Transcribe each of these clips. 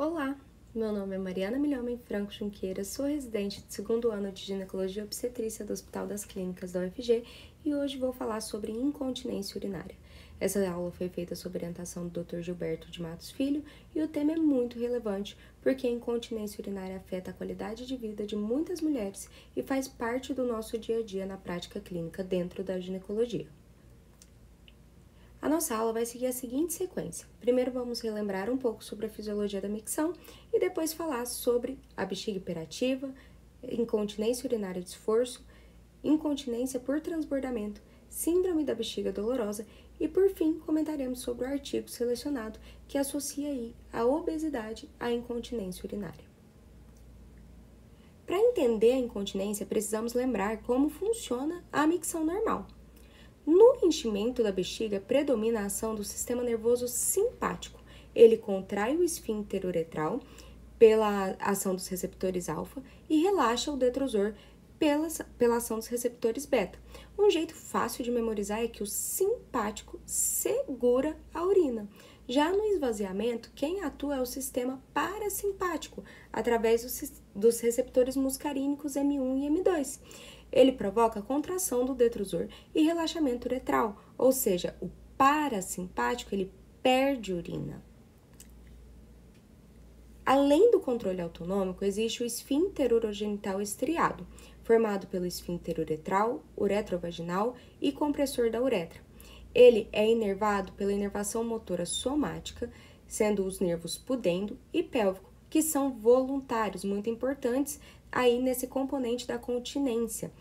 Olá, meu nome é Mariana Milhomem Franco Junqueira, sou residente de segundo ano de Ginecologia e Obstetrícia do Hospital das Clínicas da UFG e hoje vou falar sobre incontinência urinária. Essa aula foi feita sob orientação do Dr. Gilberto de Matos Filho e o tema é muito relevante porque a incontinência urinária afeta a qualidade de vida de muitas mulheres e faz parte do nosso dia a dia na prática clínica dentro da ginecologia. A nossa aula vai seguir a seguinte sequência. Primeiro vamos relembrar um pouco sobre a fisiologia da micção e depois falar sobre a bexiga hiperativa, incontinência urinária de esforço, incontinência por transbordamento, síndrome da bexiga dolorosa e, por fim, comentaremos sobre o artigo selecionado que associa aí a obesidade à incontinência urinária. Para entender a incontinência, precisamos lembrar como funciona a micção normal. No enchimento da bexiga, predomina a ação do sistema nervoso simpático. Ele contrai o esfíncter uretral pela ação dos receptores alfa e relaxa o detrusor pela ação dos receptores beta. Um jeito fácil de memorizar é que o simpático segura a urina. Já no esvaziamento, quem atua é o sistema parasimpático, através dos receptores muscarínicos M1 e M2. Ele provoca a contração do detrusor e relaxamento uretral, ou seja, o parasimpático ele perde urina. Além do controle autonômico, existe o esfíncter urogenital estriado, formado pelo esfíncter uretral, uretrovaginal e compressor da uretra. Ele é inervado pela inervação motora somática, sendo os nervos pudendo e pélvico, que são voluntários, muito importantes aí nesse componente da continência.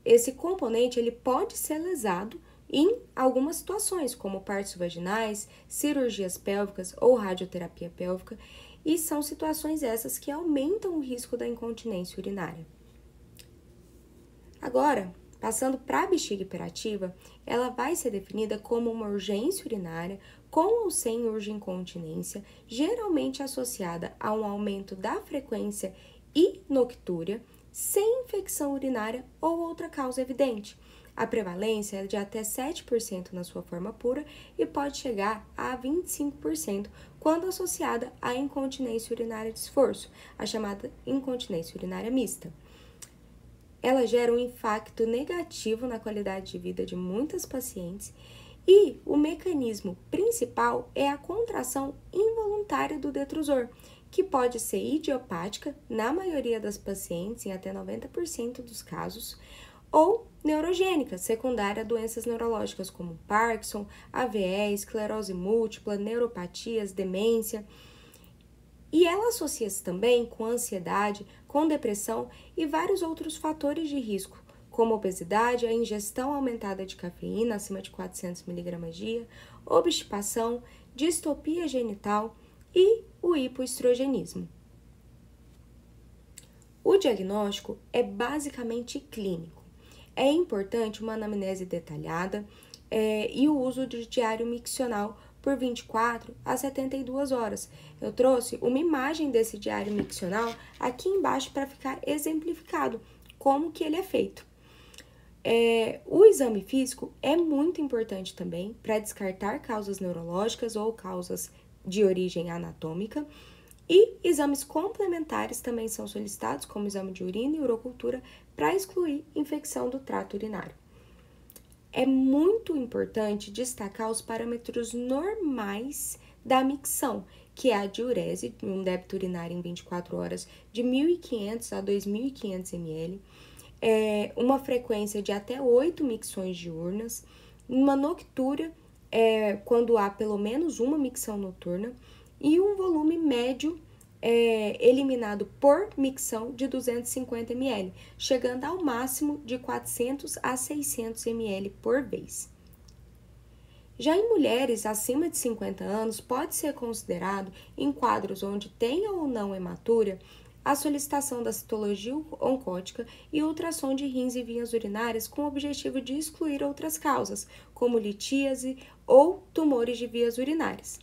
Esse componente ele pode ser lesado em algumas situações, como partos vaginais, cirurgias pélvicas ou radioterapia pélvica, e são situações essas que aumentam o risco da incontinência urinária. Agora, passando para a bexiga hiperativa, ela vai ser definida como uma urgência urinária com ou sem urge-incontinência, geralmente associada a um aumento da frequência e noctúria, sem infecção urinária ou outra causa evidente. A prevalência é de até 7% na sua forma pura e pode chegar a 25% quando associada à incontinência urinária de esforço, a chamada incontinência urinária mista. Ela gera um impacto negativo na qualidade de vida de muitas pacientes e o mecanismo principal é a contração involuntária do detrusor, que pode ser idiopática na maioria das pacientes, em até 90% dos casos, ou neurogênica, secundária a doenças neurológicas como Parkinson, AVE, esclerose múltipla, neuropatias, demência. E ela associa-se também com ansiedade, com depressão e vários outros fatores de risco, como obesidade, a ingestão aumentada de cafeína acima de 400 mg dia, obstipação, distopia genital e o hipoestrogenismo. O diagnóstico é basicamente clínico. É importante uma anamnese detalhada e o uso de diário miccional por 24 a 72 horas. Eu trouxe uma imagem desse diário miccional aqui embaixo para ficar exemplificado como que ele é feito. O exame físico é muito importante também para descartar causas neurológicas ou causas de origem anatômica, e exames complementares também são solicitados, como exame de urina e urocultura, para excluir infecção do trato urinário. É muito importante destacar os parâmetros normais da micção, que é a diurese, um débito urinário em 24 horas de 1.500 a 2.500 ml, uma frequência de até 8 micções diurnas, uma noctúria, quando há pelo menos uma micção noturna, e um volume médio eliminado por micção de 250 ml, chegando ao máximo de 400 a 600 ml por vez. Já em mulheres acima de 50 anos, pode ser considerado, em quadros onde tenha ou não hematúria, a solicitação da citologia oncótica e ultrassom de rins e vias urinárias com o objetivo de excluir outras causas, como litíase ou tumores de vias urinárias.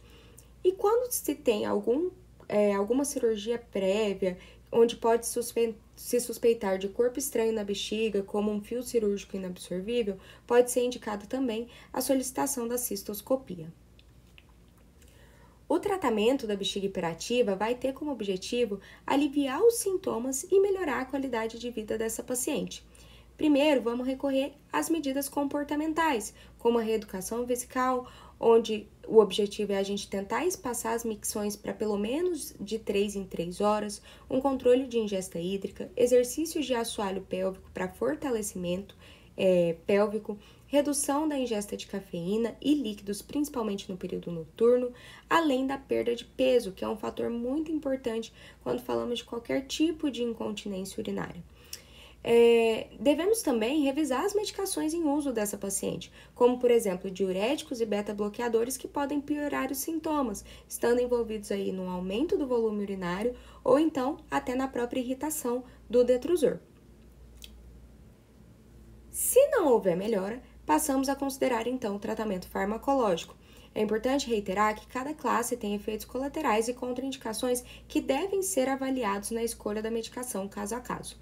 E quando se tem alguma cirurgia prévia, onde pode se suspeitar de corpo estranho na bexiga, como um fio cirúrgico inabsorvível, pode ser indicada também a solicitação da cistoscopia. O tratamento da bexiga hiperativa vai ter como objetivo aliviar os sintomas e melhorar a qualidade de vida dessa paciente. Primeiro, vamos recorrer às medidas comportamentais, como a reeducação vesical, onde o objetivo é a gente tentar espaçar as micções para pelo menos de 3 em 3 horas, um controle de ingesta hídrica, exercícios de assoalho pélvico para fortalecimento pélvico, redução da ingesta de cafeína e líquidos, principalmente no período noturno, além da perda de peso, que é um fator muito importante quando falamos de qualquer tipo de incontinência urinária. Devemos também revisar as medicações em uso dessa paciente, como por exemplo diuréticos e beta-bloqueadores que podem piorar os sintomas, estando envolvidos aí no aumento do volume urinário ou então até na própria irritação do detrusor. Se não houver melhora, passamos a considerar então o tratamento farmacológico. É importante reiterar que cada classe tem efeitos colaterais e contraindicações que devem ser avaliados na escolha da medicação caso a caso.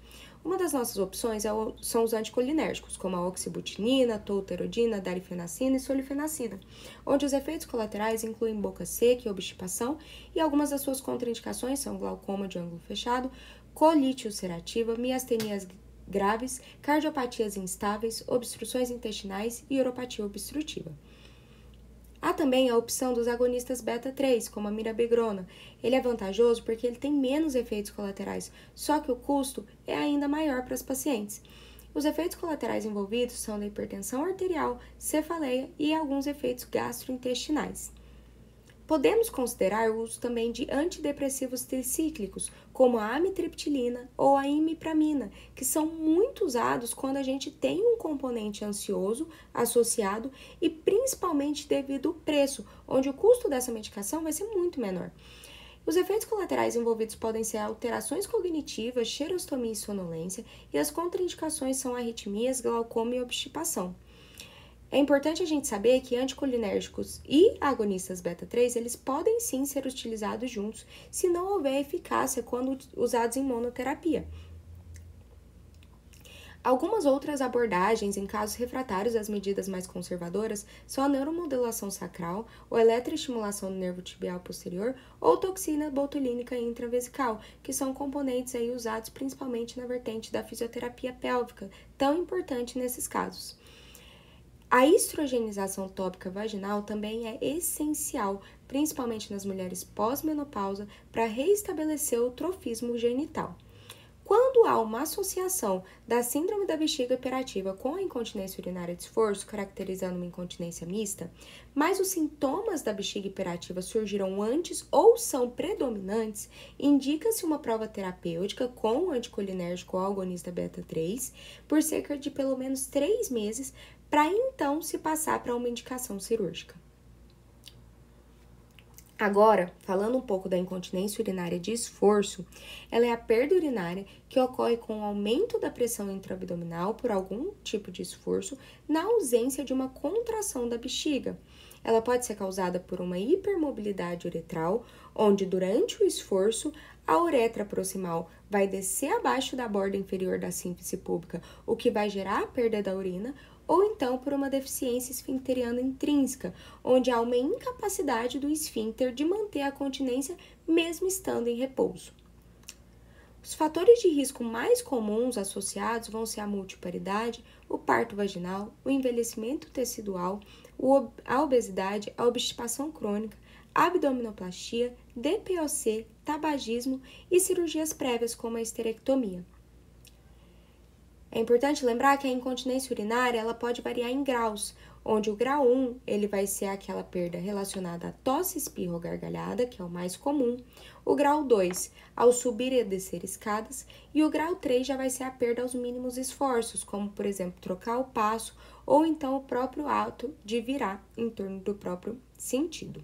Uma das nossas opções são os anticolinérgicos, como a oxibutinina, tolterodina, darifenacina e sulifenacina, onde os efeitos colaterais incluem boca seca e obstipação, e algumas das suas contraindicações são glaucoma de ângulo fechado, colite ulcerativa, miastenias graves, cardiopatias instáveis, obstruções intestinais e uropatia obstrutiva. Há também a opção dos agonistas beta-3, como a mirabegrona. Ele é vantajoso porque ele tem menos efeitos colaterais, só que o custo é ainda maior para as pacientes. Os efeitos colaterais envolvidos são da hipertensão arterial, cefaleia e alguns efeitos gastrointestinais. Podemos considerar o uso também de antidepressivos tricíclicos, como a amitriptilina ou a imipramina, que são muito usados quando a gente tem um componente ansioso associado e principalmente devido ao preço, onde o custo dessa medicação vai ser muito menor. Os efeitos colaterais envolvidos podem ser alterações cognitivas, xerostomia e sonolência, e as contraindicações são arritmias, glaucoma e obstipação. É importante a gente saber que anticolinérgicos e agonistas beta-3, eles podem sim ser utilizados juntos se não houver eficácia quando usados em monoterapia. Algumas outras abordagens em casos refratários às medidas mais conservadoras são a neuromodulação sacral, ou eletroestimulação do nervo tibial posterior ou toxina botulínica intravesical, que são componentes aí usados principalmente na vertente da fisioterapia pélvica, tão importante nesses casos. A estrogenização tópica vaginal também é essencial, principalmente nas mulheres pós-menopausa, para reestabelecer o trofismo genital. Quando há uma associação da síndrome da bexiga hiperativa com a incontinência urinária de esforço, caracterizando uma incontinência mista, mas os sintomas da bexiga hiperativa surgiram antes ou são predominantes, indica-se uma prova terapêutica com o anticolinérgico ou agonista beta-3 por cerca de pelo menos 3 meses, para então se passar para uma indicação cirúrgica. Agora, falando um pouco da incontinência urinária de esforço, ela é a perda urinária que ocorre com o aumento da pressão intraabdominal por algum tipo de esforço na ausência de uma contração da bexiga. Ela pode ser causada por uma hipermobilidade uretral, onde durante o esforço a uretra proximal vai descer abaixo da borda inferior da sínfise púbica, o que vai gerar a perda da urina, ou então por uma deficiência esfincteriana intrínseca, onde há uma incapacidade do esfíncter de manter a continência mesmo estando em repouso. Os fatores de risco mais comuns associados vão ser a multiparidade, o parto vaginal, o envelhecimento tecidual, a obesidade, a obstipação crônica, a abdominoplastia, DPOC, tabagismo e cirurgias prévias como a esterectomia. É importante lembrar que a incontinência urinária ela pode variar em graus, onde o grau 1 ele vai ser aquela perda relacionada à tosse, espirro ou gargalhada, que é o mais comum, o grau 2 ao subir e descer escadas, e o grau 3 já vai ser a perda aos mínimos esforços, como por exemplo trocar o passo ou então o próprio ato de virar em torno do próprio sentido.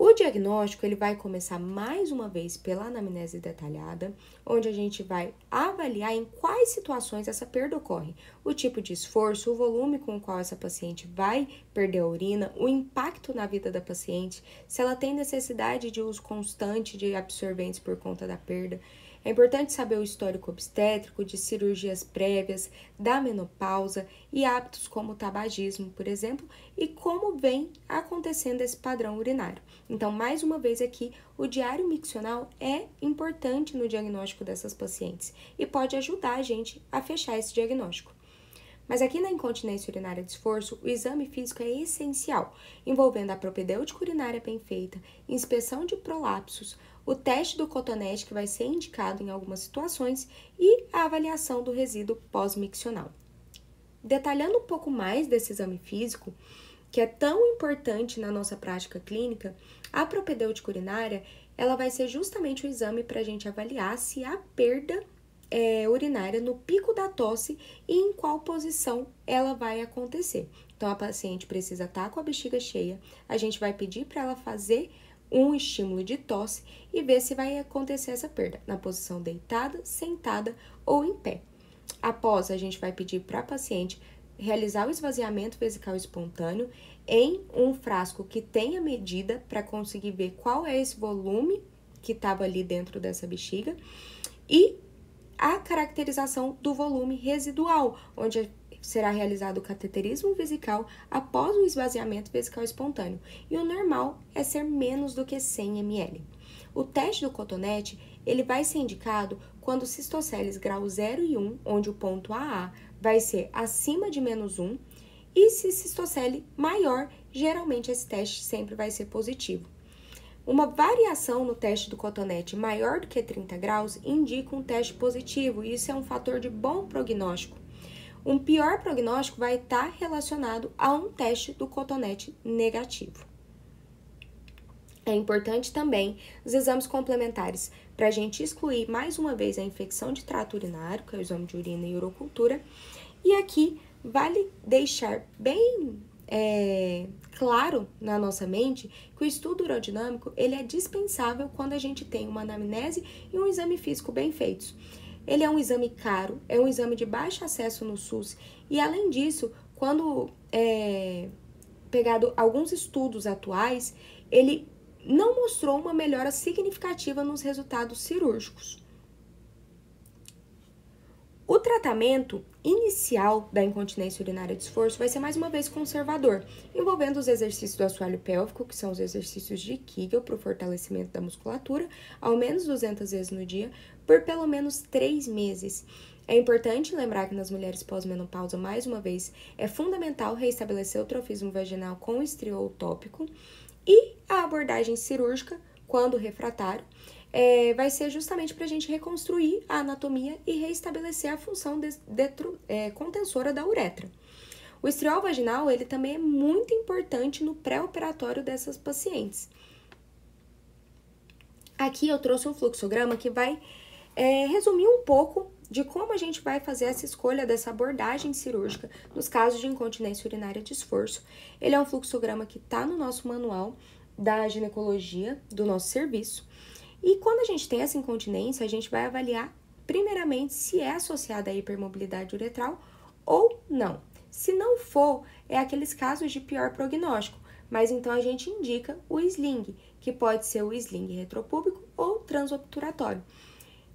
O diagnóstico ele vai começar mais uma vez pela anamnese detalhada, onde a gente vai avaliar em quais situações essa perda ocorre, o tipo de esforço, o volume com o qual essa paciente vai perder a urina, o impacto na vida da paciente, se ela tem necessidade de uso constante de absorventes por conta da perda, É importante saber o histórico obstétrico de cirurgias prévias, da menopausa e hábitos como o tabagismo, por exemplo, e como vem acontecendo esse padrão urinário. Então, mais uma vez aqui, o diário miccional é importante no diagnóstico dessas pacientes e pode ajudar a gente a fechar esse diagnóstico. Mas aqui na incontinência urinária de esforço, o exame físico é essencial, envolvendo a propedêutica urinária bem feita, inspeção de prolapsos, o teste do cotonete, que vai ser indicado em algumas situações, e a avaliação do resíduo pós-miccional. Detalhando um pouco mais desse exame físico, que é tão importante na nossa prática clínica, a propedêutica urinária, ela vai ser justamente o exame para a gente avaliar se há perda urinária no pico da tosse e em qual posição ela vai acontecer. Então, a paciente precisa estar com a bexiga cheia, a gente vai pedir para ela fazer um estímulo de tosse e ver se vai acontecer essa perda na posição deitada, sentada ou em pé. Após, a gente vai pedir para a paciente realizar o esvaziamento vesical espontâneo em um frasco que tenha medida para conseguir ver qual é esse volume que estava ali dentro dessa bexiga e a caracterização do volume residual, onde será realizado o cateterismo vesical após o esvaziamento vesical espontâneo. E o normal é ser menos do que 100 ml. O teste do cotonete, ele vai ser indicado quando cistoceles grau 0 e 1, onde o ponto AA vai ser acima de -1, e se cistocele maior, geralmente esse teste sempre vai ser positivo. Uma variação no teste do cotonete maior do que 30 graus indica um teste positivo, e isso é um fator de bom prognóstico. Um pior prognóstico vai estar relacionado a um teste do cotonete negativo. É importante também os exames complementares para a gente excluir mais uma vez a infecção de trato urinário, que é o exame de urina e urocultura. E aqui vale deixar bem claro na nossa mente que o estudo urodinâmico ele é dispensável quando a gente tem uma anamnese e um exame físico bem feitos. Ele é um exame caro, é um exame de baixo acesso no SUS e, além disso, quando pegado alguns estudos atuais, ele não mostrou uma melhora significativa nos resultados cirúrgicos. O tratamento inicial da incontinência urinária de esforço vai ser mais uma vez conservador, envolvendo os exercícios do assoalho pélvico, que são os exercícios de Kegel para o fortalecimento da musculatura, ao menos 200 vezes no dia, por pelo menos 3 meses. É importante lembrar que nas mulheres pós-menopausa, mais uma vez, é fundamental reestabelecer o trofismo vaginal com estriol tópico e a abordagem cirúrgica, quando refratário, vai ser justamente para a gente reconstruir a anatomia e reestabelecer a função contensora da uretra. O estriol vaginal, ele também é muito importante no pré-operatório dessas pacientes. Aqui eu trouxe um fluxograma que vai resumir um pouco de como a gente vai fazer essa escolha dessa abordagem cirúrgica nos casos de incontinência urinária de esforço. Ele é um fluxograma que está no nosso manual da ginecologia, do nosso serviço. E quando a gente tem essa incontinência, a gente vai avaliar, primeiramente, se é associada à hipermobilidade uretral ou não. Se não for, é aqueles casos de pior prognóstico, mas então a gente indica o sling, que pode ser o sling retropúbico ou transobturatório.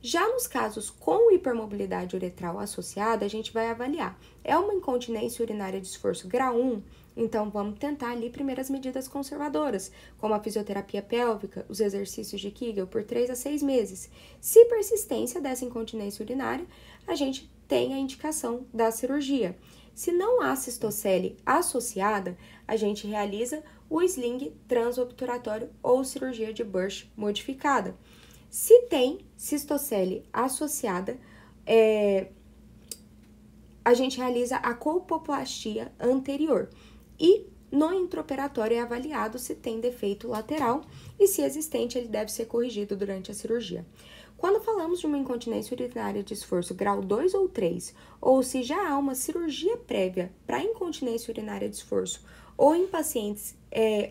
Já nos casos com hipermobilidade uretral associada, a gente vai avaliar. É uma incontinência urinária de esforço grau 1? Então, vamos tentar ali primeiras medidas conservadoras, como a fisioterapia pélvica, os exercícios de Kegel por 3 a 6 meses. Se persistência dessa incontinência urinária, a gente tem a indicação da cirurgia. Se não há cistocele associada, a gente realiza o sling transobturatório ou cirurgia de Busch modificada. Se tem cistocele associada, a gente realiza a colpoplastia anterior. E no intraoperatório é avaliado se tem defeito lateral e, se existente, ele deve ser corrigido durante a cirurgia. Quando falamos de uma incontinência urinária de esforço grau 2 ou 3, ou se já há uma cirurgia prévia para incontinência urinária de esforço ou em pacientes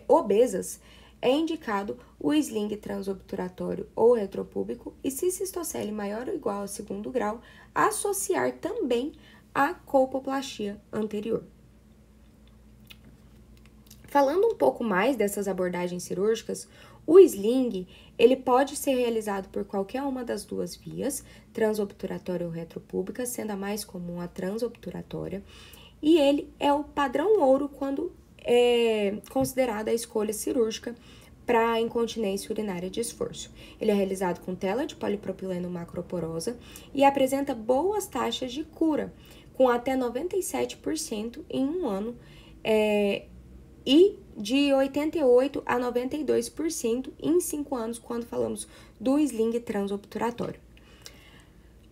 obesas, é indicado o sling transobturatório ou retropúbico e, se cistocele maior ou igual a 2º grau, associar também a colpoplastia anterior. Falando um pouco mais dessas abordagens cirúrgicas, O sling, ele pode ser realizado por qualquer uma das duas vias, transobturatória ou retropúbica, sendo a mais comum a transobturatória, e ele é o padrão ouro quando é considerada a escolha cirúrgica para incontinência urinária de esforço. Ele é realizado com tela de polipropileno macroporosa e apresenta boas taxas de cura, com até 97% em um ano, e de 88% a 92% em 5 anos, quando falamos do sling transobturatório.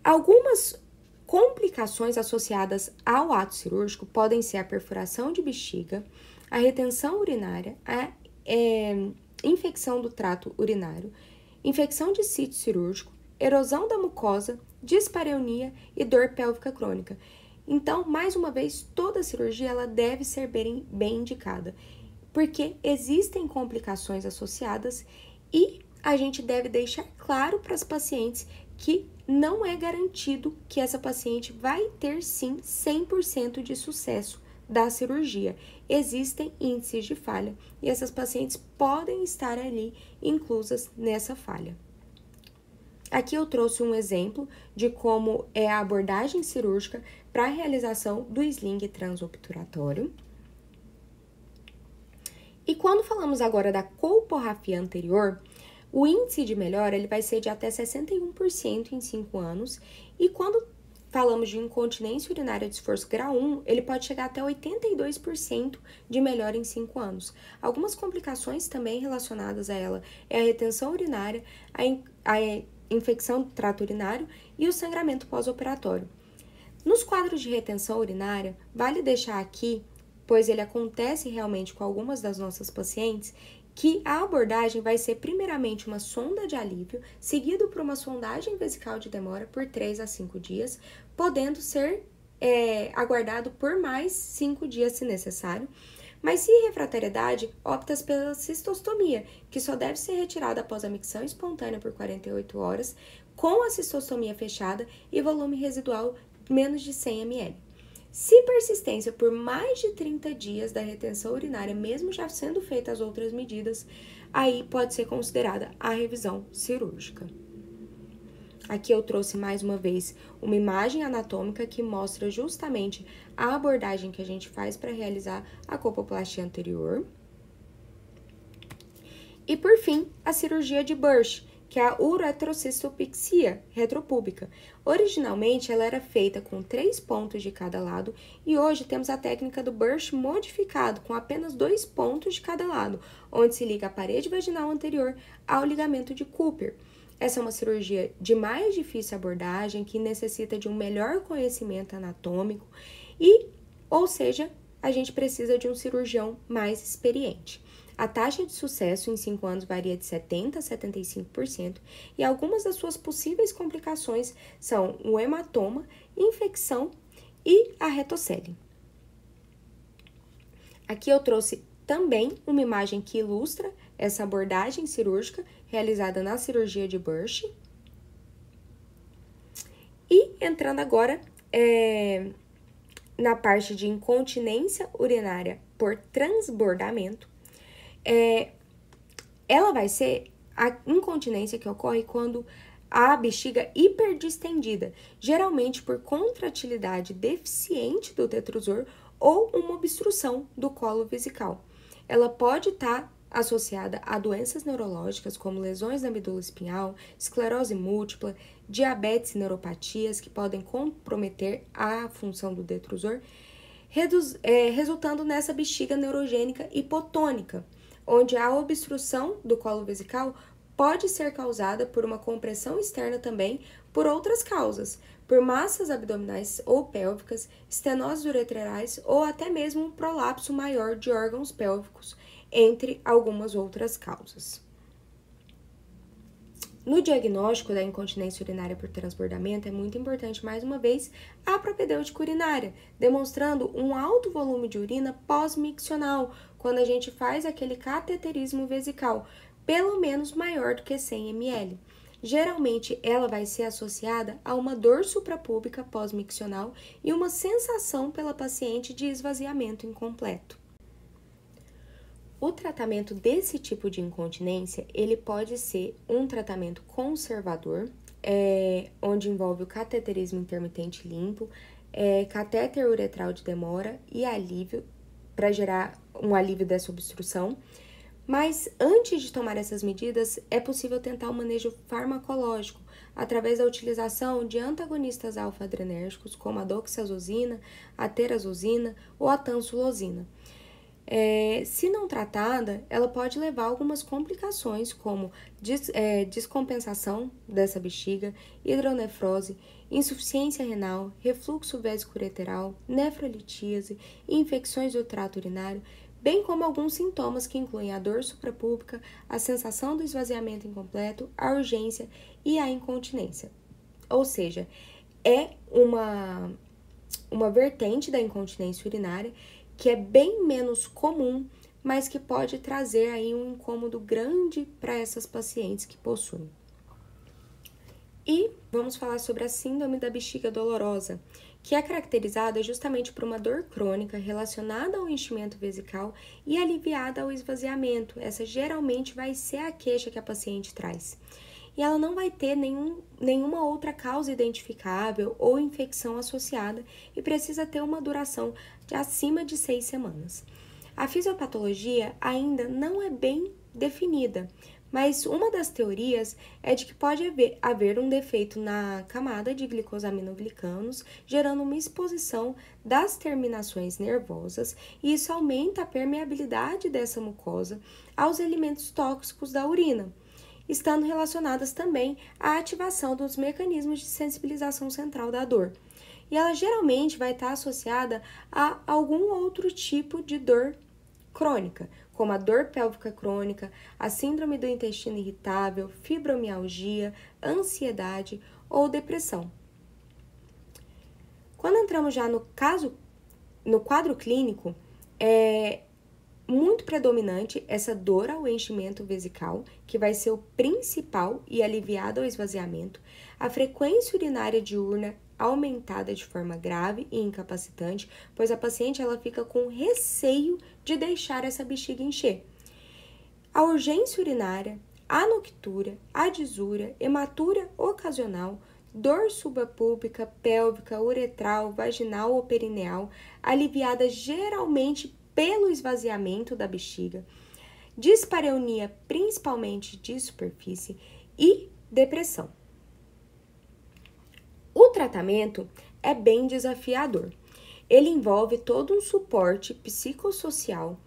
Algumas complicações associadas ao ato cirúrgico podem ser a perfuração de bexiga, a retenção urinária, a infecção do trato urinário, infecção de sítio cirúrgico, erosão da mucosa, dispareunia e dor pélvica crônica. Então, mais uma vez, toda cirurgia ela deve ser bem indicada, porque existem complicações associadas e a gente deve deixar claro para as pacientes que não é garantido que essa paciente vai ter, sim, 100% de sucesso da cirurgia. Existem índices de falha e essas pacientes podem estar ali inclusas nessa falha. Aqui eu trouxe um exemplo de como é a abordagem cirúrgica para a realização do sling transobturatório. E quando falamos agora da colporrafia anterior, o índice de melhora ele vai ser de até 61% em 5 anos, e quando falamos de incontinência urinária de esforço grau 1, ele pode chegar até 82% de melhora em 5 anos. Algumas complicações também relacionadas a ela é a retenção urinária, a infecção do trato urinário e o sangramento pós-operatório. Nos quadros de retenção urinária, vale deixar aqui, pois ele acontece realmente com algumas das nossas pacientes, que a abordagem vai ser primeiramente uma sonda de alívio, seguido por uma sondagem vesical de demora por 3 a 5 dias, podendo ser aguardado por mais 5 dias se necessário. Mas se refratariedade, opta pela cistostomia, que só deve ser retirada após a micção espontânea por 48 horas, com a cistostomia fechada e volume residual menos de 100 ml. Se persistência por mais de 30 dias da retenção urinária, mesmo já sendo feitas as outras medidas, aí pode ser considerada a revisão cirúrgica. Aqui eu trouxe mais uma vez uma imagem anatômica que mostra justamente a abordagem que a gente faz para realizar a colpoplastia anterior. E por fim, a cirurgia de Burch, que é a uretrocistopexia retropúbica. Originalmente, ela era feita com 3 pontos de cada lado e hoje temos a técnica do Burch modificado com apenas 2 pontos de cada lado, onde se liga a parede vaginal anterior ao ligamento de Cooper. Essa é uma cirurgia de mais difícil abordagem, que necessita de um melhor conhecimento anatômico ou seja, a gente precisa de um cirurgião mais experiente. A taxa de sucesso em 5 anos varia de 70% a 75% e algumas das suas possíveis complicações são o hematoma, infecção e a retocele. Aqui eu trouxe também uma imagem que ilustra essa abordagem cirúrgica realizada na cirurgia de Burch. E entrando agora na parte de incontinência urinária por transbordamento, ela vai ser a incontinência que ocorre quando a bexiga hiperdistendida, geralmente por contratilidade deficiente do detrusor ou uma obstrução do colo vesical. Ela pode estar associada a doenças neurológicas como lesões da medula espinhal, esclerose múltipla, diabetes e neuropatias que podem comprometer a função do detrusor, resultando nessa bexiga neurogênica hipotônica, onde a obstrução do colo vesical pode ser causada por uma compressão externa também por outras causas, por massas abdominais ou pélvicas, estenoses uretrais ou até mesmo um prolapso maior de órgãos pélvicos, entre algumas outras causas. No diagnóstico da incontinência urinária por transbordamento, é muito importante, mais uma vez, a propedêutica urinária, demonstrando um alto volume de urina pós-miccional, quando a gente faz aquele cateterismo vesical, pelo menos maior do que 100 ml. Geralmente, ela vai ser associada a uma dor suprapúbica pós-miccional e uma sensação pela paciente de esvaziamento incompleto. O tratamento desse tipo de incontinência, ele pode ser um tratamento conservador, onde envolve o cateterismo intermitente limpo, catéter uretral de demora e alívio, para gerar um alívio dessa obstrução. Mas antes de tomar essas medidas, é possível tentar o manejo farmacológico, através da utilização de antagonistas alfa-adrenérgicos, como a doxazosina, a terazosina ou a tansulosina. Se não tratada, ela pode levar a algumas complicações, como descompensação dessa bexiga, hidronefrose, insuficiência renal, refluxo vésico-ureteral, nefrolitíase, infecções do trato urinário, bem como alguns sintomas que incluem a dor suprapúbica, a sensação do esvaziamento incompleto, a urgência e a incontinência. Ou seja, é uma vertente da incontinência urinária que é bem menos comum, mas que pode trazer aí um incômodo grande para essas pacientes que possuem. E vamos falar sobre a síndrome da bexiga dolorosa, que é caracterizada justamente por uma dor crônica relacionada ao enchimento vesical e aliviada ao esvaziamento. Essa geralmente vai ser a queixa que a paciente traz. E ela não vai ter nenhuma outra causa identificável ou infecção associada e precisa ter uma duração de acima de 6 semanas. A fisiopatologia ainda não é bem definida, mas uma das teorias é de que pode haver um defeito na camada de glicosaminoglicanos, gerando uma exposição das terminações nervosas, e isso aumenta a permeabilidade dessa mucosa aos elementos tóxicos da urina, estando relacionadas também à ativação dos mecanismos de sensibilização central da dor. E ela geralmente vai estar associada a algum outro tipo de dor crônica, como a dor pélvica crônica, a síndrome do intestino irritável, fibromialgia, ansiedade ou depressão. Quando entramos já no quadro clínico, muito predominante essa dor ao enchimento vesical, que vai ser o principal e aliviado ao esvaziamento, a frequência urinária diurna aumentada de forma grave e incapacitante, pois a paciente ela fica com receio de deixar essa bexiga encher. A urgência urinária, a noctúria, a disúria, hematura ocasional, dor suprapúbica, pélvica, uretral, vaginal ou perineal, aliviada geralmente pelo esvaziamento da bexiga, dispareunia principalmente de superfície e depressão. O tratamento é bem desafiador. Ele envolve todo um suporte psicossocial.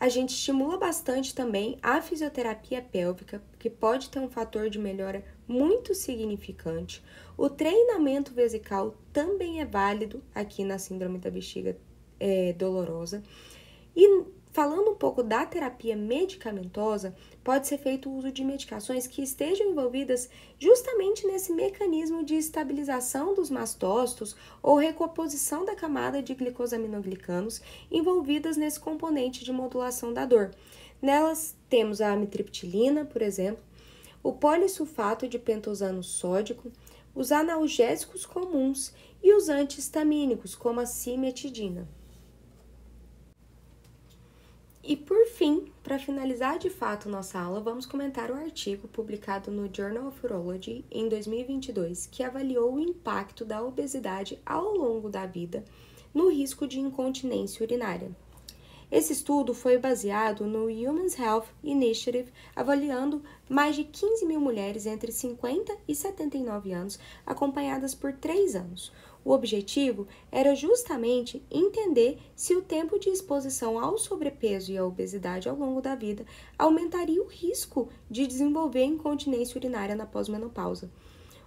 A gente estimula bastante também a fisioterapia pélvica, que pode ter um fator de melhora muito significante. O treinamento vesical também é válido aqui na síndrome da bexiga dolorosa. E falando um pouco da terapia medicamentosa, pode ser feito o uso de medicações que estejam envolvidas justamente nesse mecanismo de estabilização dos mastócitos ou recomposição da camada de glicosaminoglicanos envolvidas nesse componente de modulação da dor. Nelas temos a amitriptilina, por exemplo, o polissulfato de pentosano sódico, os analgésicos comuns e os antihistamínicos, como a cimetidina. E por fim, para finalizar de fato nossa aula, vamos comentar o artigo publicado no Journal of Urology em 2022, que avaliou o impacto da obesidade ao longo da vida no risco de incontinência urinária. Esse estudo foi baseado no Women's Health Initiative, avaliando mais de 15 mil mulheres entre 50 e 79 anos, acompanhadas por 3 anos. O objetivo era justamente entender se o tempo de exposição ao sobrepeso e à obesidade ao longo da vida aumentaria o risco de desenvolver incontinência urinária na pós-menopausa.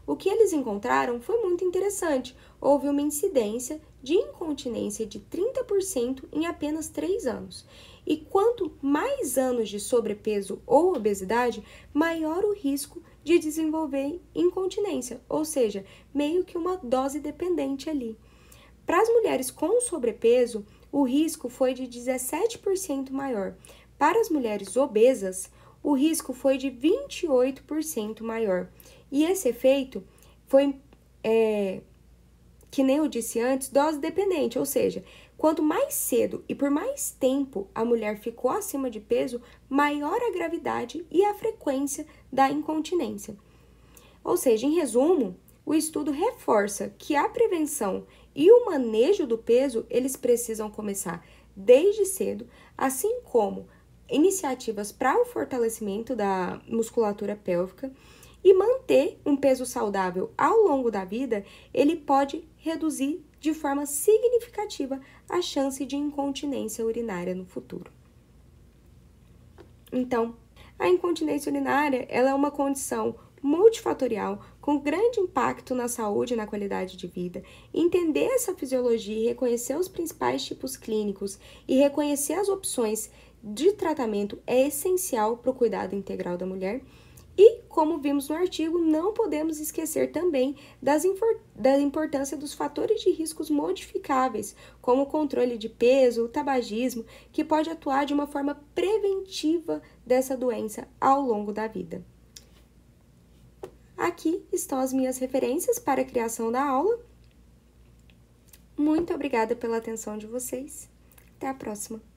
O que eles encontraram foi muito interessante. Houve uma incidência de incontinência de 30% em apenas 3 anos. E quanto mais anos de sobrepeso ou obesidade, maior o risco de desenvolver incontinência, ou seja, meio que uma dose dependente ali. Para as mulheres com sobrepeso, o risco foi de 17% maior. Para as mulheres obesas, o risco foi de 28% maior. E esse efeito foi, que nem eu disse antes, dose dependente, ou seja, Quanto mais cedo e por mais tempo a mulher ficou acima de peso, maior a gravidade e a frequência da incontinência. Ou seja, em resumo, o estudo reforça que a prevenção e o manejo do peso, eles precisam começar desde cedo, assim como iniciativas para o fortalecimento da musculatura pélvica, e manter um peso saudável ao longo da vida, ele pode reduzir de forma significativa a chance de incontinência urinária no futuro. Então, a incontinência urinária, ela é uma condição multifatorial com grande impacto na saúde e na qualidade de vida. Entender essa fisiologia e reconhecer os principais tipos clínicos e reconhecer as opções de tratamento é essencial para o cuidado integral da mulher. E, como vimos no artigo, não podemos esquecer também da importância dos fatores de riscos modificáveis, como o controle de peso, o tabagismo, que pode atuar de uma forma preventiva dessa doença ao longo da vida. Aqui estão as minhas referências para a criação da aula. Muito obrigada pela atenção de vocês. Até a próxima!